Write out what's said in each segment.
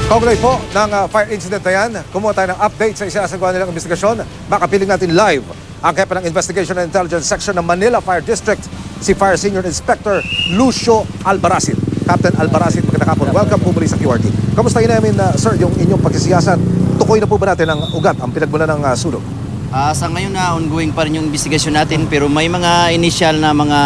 Kaugnay po ng fire incident na yan, kumuha tayo ng update sa isasagawa nilang investigasyon. Makapiling natin live ang hepe ng Investigation and Intelligence Section ng Manila Fire District, si Fire Senior Inspector Lucio Albarracin. Captain Albarracin, magandang hapon. Welcome po muli sa QRT. Kamustahin namin, sir, yung inyong pagsisiyasan? Tukoy na po ba natin ang ugat, ang pinagmula ng sunog? Sa ngayon na ongoing pa rin yung investigation natin, pero may mga initial na mga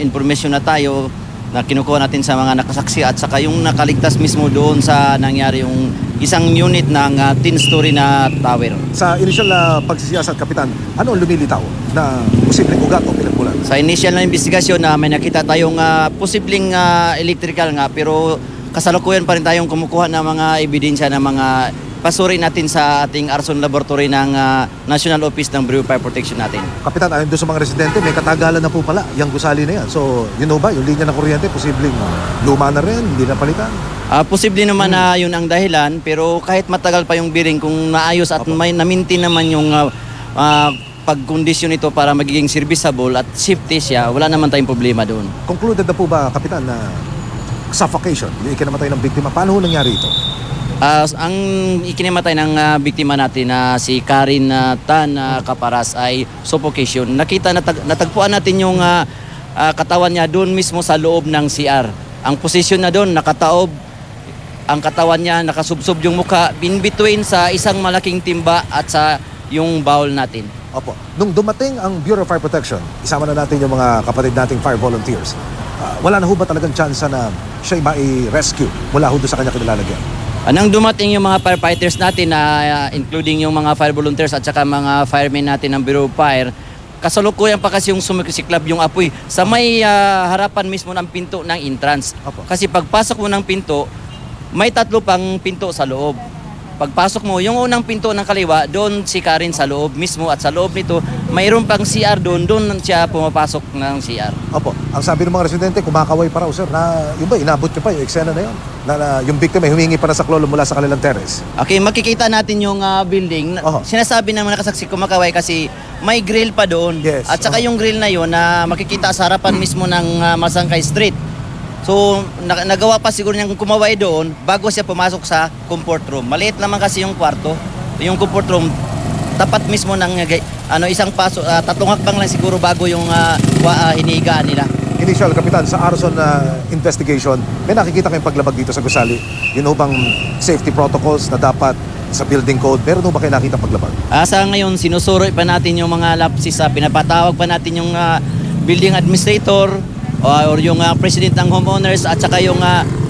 information na tayo na kinukuha natin sa mga nakasaksi at saka yung nakaligtas mismo doon sa nangyari yung isang unit ng 10-story na tower. Sa initial na pagsisiyasan, Kapitan, ano ang lumilitaw na posibleng ugat o pinagmulan? Sa initial na investigasyon na may nakita tayong posibleng electrical nga, pero kasalukuyan pa rin tayong kumukuha ng mga ebidensya ng mga pasuri natin sa ating arson laboratory ng National Office ng Bureau of Fire Protection natin. Kapitan, ayon doon sa mga residente, may katagalan na po pala yung gusali na yan. So, you know ba, yung linya ng kuryente, posibleng luma na rin, hindi na palitan? Posible naman na yun ang dahilan, pero kahit matagal pa yung bearing, kung naayos at may na-maintain naman yung pagkondisyon nito para magiging serviceable at safety siya, wala naman tayong problema doon. Concluded na po ba, Kapitan, na suffocation, yung ikinamatay ng biktima? Paano ho nangyari ito? Ang ikinamatay ng biktima natin na si Karin Tan Caparas ay suffocation. Natagpuan natin yung katawan niya doon mismo sa loob ng CR. Ang posisyon na doon, nakataob ang katawan niya, nakasubsob yung mukha in between sa isang malaking timba at sa yung bowl natin. Opo. Nung dumating ang Bureau of Fire Protection, isama na natin yung mga kapatid nating fire volunteers. Wala na ho ba talagang chance na siya mai-rescue mula ho doon sa kanya kinilalagyan? Nang dumating yung mga firefighters natin na including yung mga fire volunteers at saka mga firemen natin ng Bureau of Fire, kasalukuyan pa kasi yung sumisiklab yung apoy sa may harapan mismo ng pinto ng entrance. Opo. Kasi pagpasok mo ng pinto, may tatlo pang pinto sa loob. Pagpasok mo, yung unang pinto ng kaliwa, doon si Karin sa loob mismo at sa loob nito, mayroon pang CR doon siya pumapasok ng CR. Opo. Ang sabi ng mga residente, kumakaway pa raw, sir, na yung ba, inabot nyo pa yung eksena na yun? Na yung victim ay humingi pa na sa klolo mula sa kanilang terrace. Okay, makikita natin yung building. Sinasabi ng mga nakasaksi kumakaway kasi may grill pa doon. Yes. At saka yung grill na yun na makikita sa harapan mismo ng Masangkay Street. So, nagawa pa siguro niyang kumaway doon bago siya pumasok sa comfort room. Maliit naman kasi yung kwarto. Yung comfort room, tapat mismo ng isang paso, tatlong hakbang lang siguro bago yung hinigaan nila. Initial, Kapitan, sa arson investigation, may nakikita kayong paglabag dito sa gusali. Yun ho bang safety protocols na dapat sa building code? Meron ho ba kayo nakita paglabag? Sa ngayon, sinusuroy pa natin yung mga lapses. Pinapatawag pa natin yung building administrator or yung president ng homeowners at saka yung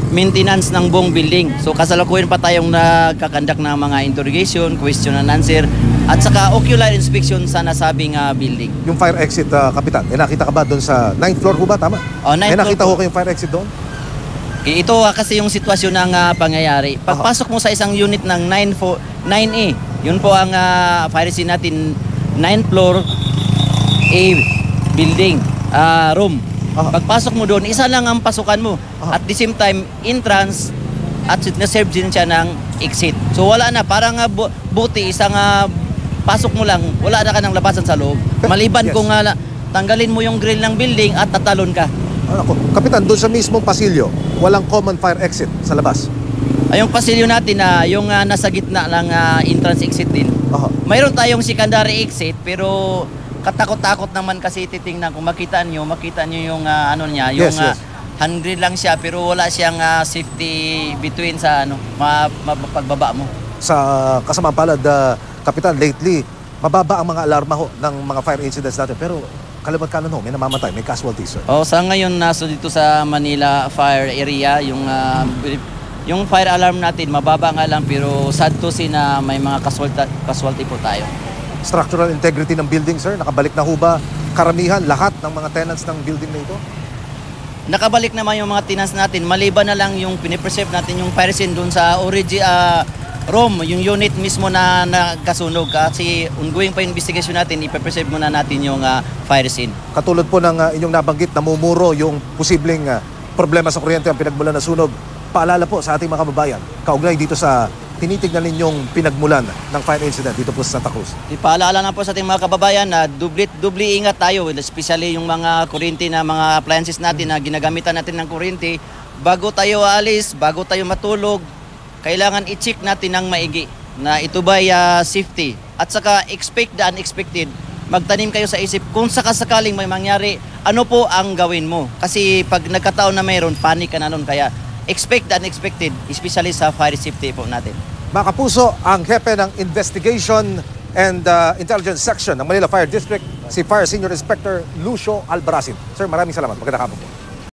maintenance ng buong building. So kasalukuyan pa tayong nagkakandak ng mga interrogation, question and answer at saka ocular inspection sa nasabing building. Yung fire exit, Kapitan, nakita ka ba doon sa 9th floor ho ba? Tama? May nakita ho kayong fire exit doon? Ito kasi yung sitwasyon ng pangyayari. Pagpasok mo sa isang unit ng 9A, yun po ang fire scene natin, 9th floor A building, room. Pagpasok mo doon, isa lang ang pasukan mo. At the same time, entrance at na-serve din siya ng exit. So wala na, parang buti, isang pasok mo lang, wala na ka ng labasan sa loob. Maliban kung tanggalin mo yung grill ng building at tatalon ka. Kapitan, doon sa mismong pasilyo, walang common fire exit sa labas? Yung pasilyo natin na yung nasa gitna ng entrance exit din. Mayroon tayong secondary exit pero katakot-takot naman kasi titingnan kung makita nyo yung yung handrail lang siya pero wala siyang safety between sa pagbaba mo. Sa kasamang palad, Kapitan, lately, mababa ang mga alarma ho ng mga fire incidents natin pero kalimat kanan ho, may namamatay, may casualties, sir. Sa ngayon nasa dito sa Manila Fire Area, yung fire alarm natin mababa nga lang pero sad to see na may mga casualty po tayo. Structural integrity ng building, sir, nakabalik na ho ba karamihan, lahat ng mga tenants ng building na ito? Nakabalik naman yung mga tenants natin, maliban na lang yung pinipreserve natin yung fire scene doon sa room, yung unit mismo na nagkasunog kasi ongoing pa yung investigation natin, ipe-preserve muna natin yung fire scene. Katulad po ng inyong nabanggit, namumuro yung posibleng problema sa kuryente ang pinagmulan na sunog. Paalala po sa ating mga kababayan, kaugnay dito sa tinitignan ninyong pinagmulan ng fire incident dito po sa Santa Cruz. Paalala na po sa ating mga kababayan na dubli ingat tayo, especially yung mga kuryente na mga appliances natin na ginagamitan natin ng kuryente. Bago tayo aalis, bago tayo matulog, kailangan i-check natin ng maigi na ito ba'y safety. At saka expect the unexpected. Magtanim kayo sa isip kung sakasakaling may mangyari, ano po ang gawin mo? Kasi pag nagkataon na mayroon, panic ka na nun. Kaya expect the unexpected, especially sa fire safety po natin. Mga kapuso, ang hepe ng Investigation and Intelligence Section ng Manila Fire District, si Fire Senior Inspector Lucio Albarracin. Sir, maraming salamat. Magandang hapon po.